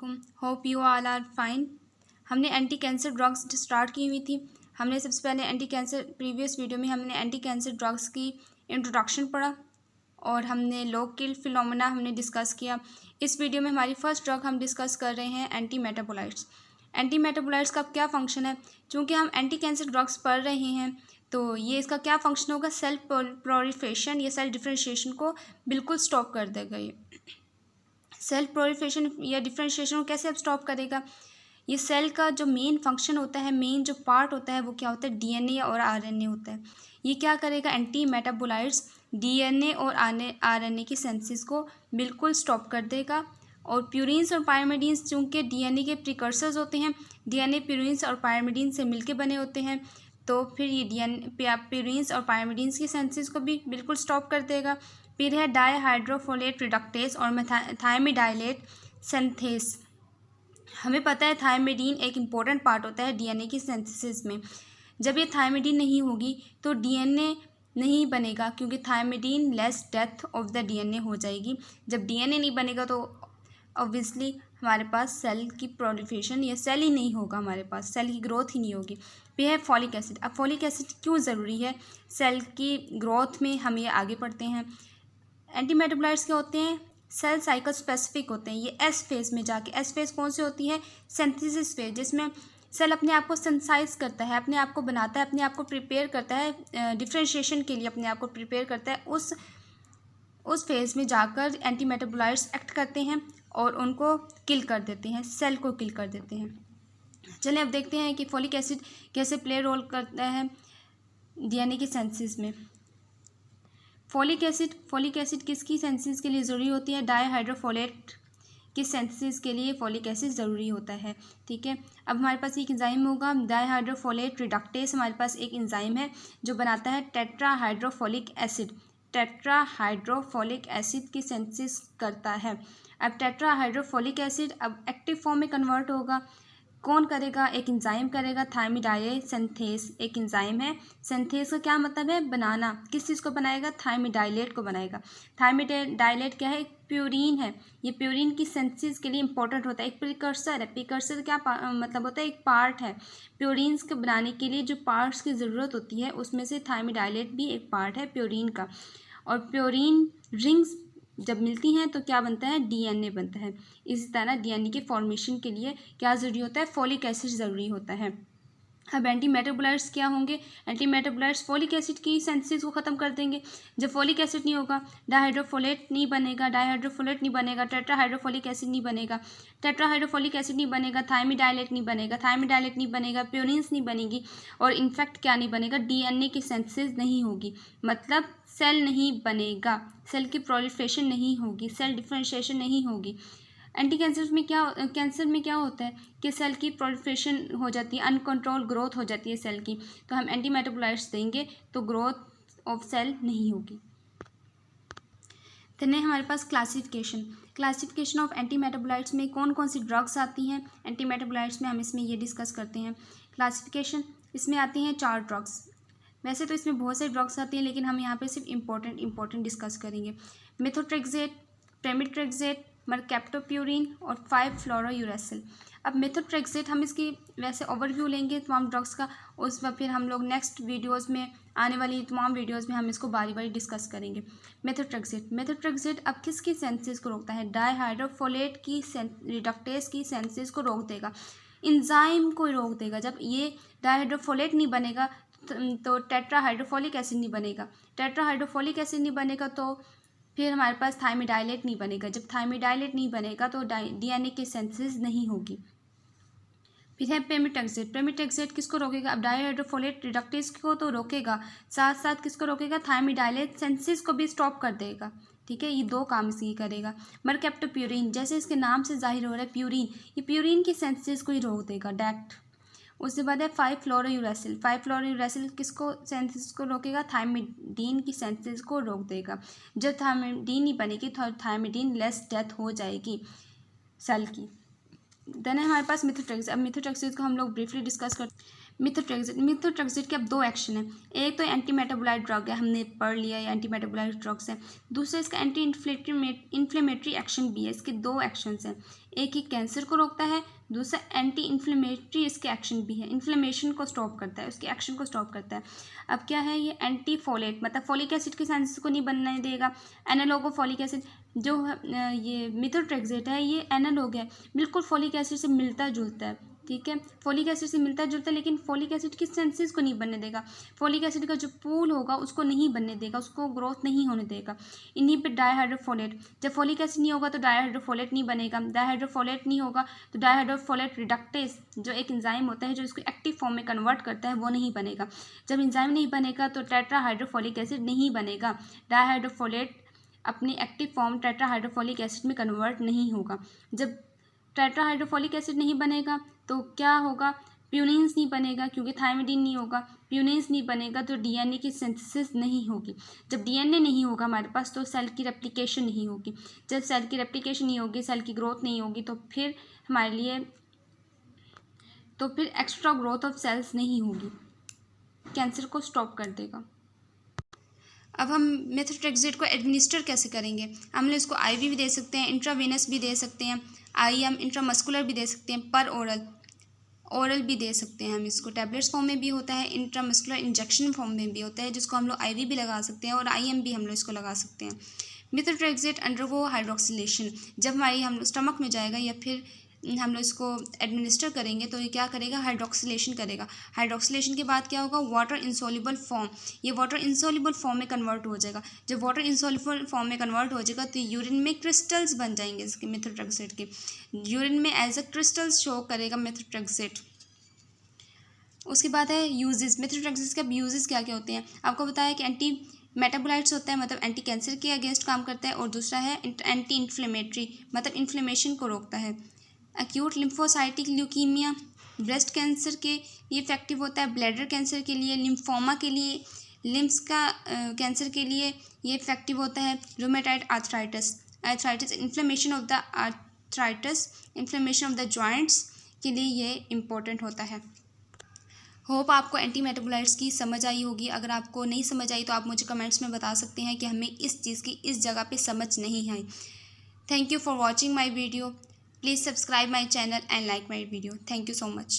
वालेकुम। Hope you all are fine. हमने anti cancer drugs start की हुई थी। हमने सबसे पहले एंटी कैंसर प्रीवियस वीडियो में हमने एंटी कैंसर ड्रग्स की इंट्रोडक्शन पढ़ा और हमने लोग किल फिनोमेना हमने डिस्कस किया। इस वीडियो में हमारी फर्स्ट ड्रग हम डिस्कस कर रहे हैं एंटी मेटाबोलाइट्स। एंटी मेटाबोलाइट्स का क्या फंक्शन है? चूँकि हम एंटी कैंसर ड्रग्स पढ़ रहे हैं तो ये इसका क्या फंक्शन होगा? सेल प्रोलिफरेशन या सेल डिफरेंशिएशन को बिल्कुल स्टॉप कर देगा। ये सेल प्रोलिफरेशन या डिफरेंशिएशन को कैसे अब स्टॉप करेगा? ये सेल का जो मेन फंक्शन होता है, मेन जो पार्ट होता है वो क्या होता है? डीएनए और आरएनए होता है। ये क्या करेगा? एंटी मेटाबोलाइट्स डीएनए और आरएनए की सिंथेसिस को बिल्कुल स्टॉप कर देगा। और प्यूरिन्स और पायरिमिडीन्स चूँकि डीएनए के प्रिकर्सर्स होते हैं, डीएनए प्यूरिन्स और पायरिमिडीन से मिलके बने होते हैं, तो फिर ये डीएनए प्यूरिन्स और पायरिमिडीन्स की सिंथेसिस को भी बिल्कुल स्टॉप कर देगा। फिर है डाईहाइड्रोफोलेट रिडक्टेस और थायमिडाइलेट सिंथेस। हमें पता है थायमिडीन एक इम्पॉर्टेंट पार्ट होता है डीएनए की सिंथेसिस में। जब ये थायमिडीन नहीं होगी तो डीएनए नहीं बनेगा, क्योंकि thymidine less death of the DNA हो जाएगी। जब डीएनए नहीं बनेगा तो ऑब्वियसली हमारे पास सेल की प्रोलिफरेशन या सेल ही नहीं होगा, हमारे पास सेल की ग्रोथ ही नहीं होगी। फिर है फॉलिक एसिड। अब फॉलिक एसिड क्यों ज़रूरी है सेल की ग्रोथ में? हम ये आगे पढ़ते हैं। एंटी मेटाबोलाइट्स क्या होते हैं? सेल साइकिल स्पेसिफिक होते हैं। ये एस फेज में जाके, एस फेज कौन सी होती है? सिंथेसिस फेज, जिसमें सेल अपने आप को सिंथेसाइज करता है, अपने आप को बनाता है, अपने आप को प्रिपेयर करता है, डिफरेंशिएशन के लिए अपने आप को प्रिपेयर करता है। उस फेज में जाकर एंटी मेटाबोलाइट्स एक्ट करते हैं और उनको किल कर देते हैं, सेल को किल कर देते हैं। चलिए अब देखते हैं कि फॉलिक एसिड कैसे प्ले रोल करता है डीएनए की सिंथेसिस में। फॉलिक एसिड किसकी सिंथेसिस के लिए ज़रूरी होती है? डाईहाइड्रोफोलेट की सिंथेसिस के लिए फॉलिक एसिड ज़रूरी होता है। ठीक है, अब हमारे पास एक एंजाइम होगा डाईहाइड्रोफोलेट रिडक्टेस। हमारे पास एक एंजाइम है जो बनाता है टेट्राहाइड्रोफोलिक एसिड। टेट्राहाइड्रोफोलिक एसिड की सिंथेसिस करता है। अब टेट्राहाइड्रोफोलिक एसिड अब एक्टिव फॉर्म में कन्वर्ट होगा। कौन करेगा? एक एंजाइम करेगा, थायमिडाइलेट सिंथेस। एक एंजाइम है। सिंथेस का क्या मतलब है? बनाना। किस चीज़ को बनाएगा? थायमिडाइलेट को बनाएगा। थायमिडाइलेट क्या है? एक प्यूरिन है। ये प्यूरिन की सिंथेसिस के लिए इंपॉर्टेंट होता है। एक प्रिकर्सर है। प्रिकर्सर क्या मतलब होता है? एक पार्ट है। प्यूरिन्स के बनाने के लिए जो पार्ट्स की ज़रूरत होती है उसमें से थायमिडाइलेट भी एक पार्ट है प्यूरिन का। और प्यूरिन रिंग्स जब मिलती हैं तो क्या बनता है? डीएनए बनता है। इसी तरह डीएनए के फॉर्मेशन के लिए क्या ज़रूरी होता है? फॉलिक एसिड ज़रूरी होता है। अब एंटी मेटाबोलाइट्स क्या होंगे? एंटी मेटाबोलाइट्स फॉलिक एसिड की सिंथेसिस को ख़त्म कर देंगे। जब फॉलिक एसिड नहीं होगा, डाईहाइड्रोफोलेट नहीं बनेगा, टेट्राहाइड्रोफोलिक एसिड नहीं बनेगा, थायमिडाइलेट नहीं बनेगा, प्यूरिन्स नहीं बनेगी और इनफैक्ट क्या नहीं बनेगा? डीएनए की सिंथेसिस नहीं होगी। मतलब सेल नहीं बनेगा, सेल की प्रोलिफरेशन नहीं होगी, सेल डिफरेंशिएशन नहीं होगी। एंटी कैंसर में क्या होता है कि सेल की प्रोलिफरेशन हो जाती है, अनकंट्रोल ग्रोथ हो जाती है सेल की। तो हम एंटी मेटाबोलाइट्स देंगे तो ग्रोथ ऑफ सेल नहीं होगी। तो हमारे पास क्लासिफिकेशन ऑफ एंटी मेटाबोलाइट्स में कौन कौन सी ड्रग्स आती हैं एंटी मेटाबोलाइट्स में, हम इसमें ये डिस्कस करते हैं। क्लासिफिकेशन इसमें आती हैं 4 ड्रग्स। वैसे तो इसमें बहुत सारी ड्रग्स आती हैं लेकिन हम यहाँ पे सिर्फ इम्पोर्टेंट डिस्कस करेंगे। मेथोट्रेक्सेट, पेमिट्रेक्सेट, मरकैप्टोप्यूरिन और 5-फ्लोरोयूरेसिल। अब मेथोट्रेक्सेट हम इसकी वैसे ओवरव्यू लेंगे तमाम ड्रग्स का, उस पर फिर हम लोग नेक्स्ट वीडियोस में, आने वाली तमाम वीडियोस में हम इसको बारी बारी डिस्कस करेंगे। मेथोट्रेक्सेट अब किसकी सिंथेसिस को रोकता है? डाईहाइड्रोफोलेट की रिडक्टेस की सिंथेसिस को रोक देगा, एंजाइम को रोक देगा। जब ये डाईहाइड्रोफोलेट नहीं बनेगा तो टेट्राहाइड्रोफोलिक एसिड नहीं बनेगा, टेट्राहाइड्रोफोलिक एसिड नहीं बनेगा तो फिर हमारे पास थायमिडाइलेट नहीं बनेगा। जब थायमिडाइलेट नहीं बनेगा तो डीएनए की सिंथेसिस नहीं होगी। फिर है पेमिट्रेक्सेट किसको रोकेगा? अब डाईहाइड्रोफोलेट रिडक्टेस को तो रोकेगा, साथ साथ किसको रोकेगा? थायमिडाइलेट सिंथेसिस को भी स्टॉप कर देगा। ठीक है, ये 2 काम इसकी करेगा। मरकैप्टोप्यूरिन, जैसे इसके नाम से जाहिर हो रहा है प्यूरिन, ये प्यूरिन की सिंथेसिस को ही रोक देगा डायरेक्ट। उसके बाद है 5-फ्लोरोयूरेसिल किसको सिंथेसिस को रोकेगा? थायमिडीन की सिंथेसिस को रोक देगा। जब थायमिडीन नहीं बनेगी तो थायमिडीन लेस डेथ हो जाएगी सेल की। देन है हमारे पास मिथोट्रेक्सेट। अब मिथोट्रेक्सेट को हम लोग ब्रीफली डिस्कस करते हैं। मिथोट्रेक्सेट के अब दो एक्शन हैं। एक तो एंटी मेटाबोलाइट ड्रग है, हमने पढ़ लिया है एंटी मेटाबोलाइट ड्रग्स है। दूसरा इसका एंटी इन्फ्लेमेटरी एक्शन भी है। इसके दो एक्शंस हैं, एक ही कैंसर को रोकता है, दूसरा एंटी इन्फ्लेमेटरी इसके एक्शन भी है, इन्फ्लेमेशन को स्टॉप करता है, उसके एक्शन को स्टॉप करता है। अब क्या है ये एंटी फोलेट, मतलब फोलिक एसिड के सेंसेस को नहीं बनने देगा। एनालॉग ऑफ फोलिक एसिड जो ये मिथोट्रेक्सेट है ये एनालॉग है, बिल्कुल फोलिक एसिड से मिलता जुलता है, ठीक है, फोलिक एसिड से मिलता जुलता है, लेकिन फोलिक एसिड के सेंसेस को नहीं बनने देगा। फोलिक एसिड का जो पूल होगा उसको नहीं बनने देगा, उसको ग्रोथ नहीं होने देगा। इन्हीं पे डाइहाइड्रोफोलेट, जब फोलिक एसिड नहीं होगा तो डाइहाइड्रोफोलेट नहीं बनेगा, डाइहाइड्रोफोलेट नहीं होगा तो डाइहाइड्रोफोलेट रिडक्टेज जो एक एंजाइम होता है जो इसको एक्टिव फॉर्म में कन्वर्ट करता है वो नहीं बनेगा। जब एंजाइम नहीं बनेगा तो टेट्राहाइड्रोफोलिक एसिड नहीं बनेगा, डाइहाइड्रोफोलेट अपनी एक्टिव फॉर्म टेट्राहाइड्रोफोलिक एसिड में कन्वर्ट नहीं होगा। जब टेट्राहाइड्रोफोलिक एसिड नहीं बनेगा तो क्या होगा, प्यूनिन्स नहीं बनेगा, क्योंकि थायमिडीन नहीं होगा, प्यूनिन्स नहीं बनेगा तो डीएनए की सिंथेसिस नहीं होगी। जब डीएनए नहीं होगा हमारे पास तो सेल की रेप्लिकेशन नहीं होगी। जब सेल की रेप्लिकेशन नहीं होगी, सेल की ग्रोथ नहीं होगी, तो फिर हमारे लिए एक्स्ट्रा ग्रोथ ऑफ सेल्स नहीं होगी, कैंसर को स्टॉप कर देगा। अब हम मेथोट्रेक्सेट को एडमिनिस्टर कैसे करेंगे? हम लोग इसको आईवी भी दे सकते हैं, इंट्रावेनस भी दे सकते हैं, IM इंट्रामस्कुलर भी दे सकते हैं, पर ओरल भी दे सकते हैं। हम इसको टैबलेट्स फॉर्म में भी होता है, इंट्रामस्कुलर इंजेक्शन फॉर्म में भी होता है, जिसको हम लोग IV भी लगा सकते हैं और IM भी हम लोग इसको लगा सकते हैं। मेथोट्रेक्सेट अंडरगो हाइड्रोक्सिलेशन, जब हमारी हम स्टमक में जाएगा या फिर हम लोग इसको एडमिनिस्टर करेंगे तो ये क्या करेगा, हाइड्रोक्सिलेशन करेगा। हाइड्रोक्सिलेशन के बाद क्या होगा, वाटर इंसोल्युबल फॉर्म, ये वाटर इंसोल्युबल फॉर्म में कन्वर्ट हो जाएगा। जब वाटर इंसोल्युबल फॉर्म में कन्वर्ट हो जाएगा तो यूरिन में क्रिस्टल्स बन जाएंगे इसके मेथोट्रेक्सेट के, यूरिन में एज अ क्रिस्टल्स शो करेगा मेथोट्रेक्सेट। उसके बाद है यूजेस, मेथोट्रेक्सेट के अब यूजेस क्या क्या होते हैं। आपको बताया कि एंटी मेटाबोलाइट्स होता है, मतलब एंटी कैंसर के अगेंस्ट काम करता है, और दूसरा है एंटी इन्फ्लेमेटरी, मतलब इन्फ्लेमेशन को रोकता है। Acute lymphocytic leukaemia, breast cancer के लिए इफेक्टिव होता है, ब्लैडर कैंसर के लिए, लिम्फोमा के लिए, लिम्स का कैंसर के लिए ये इफेक्टिव होता है। Rheumatoid arthritis, inflammation of the arthritis, inflammation of the joints के लिए ये इम्पोर्टेंट होता है। होप आपको एंटी मेटाबोलाइट्स की समझ आई होगी। अगर आपको नहीं समझ आई तो आप मुझे कमेंट्स में बता सकते हैं कि हमें इस चीज़ की इस जगह पे समझ नहीं आई। Thank you for watching my video. Please subscribe my channel and like my video. Thank you so much.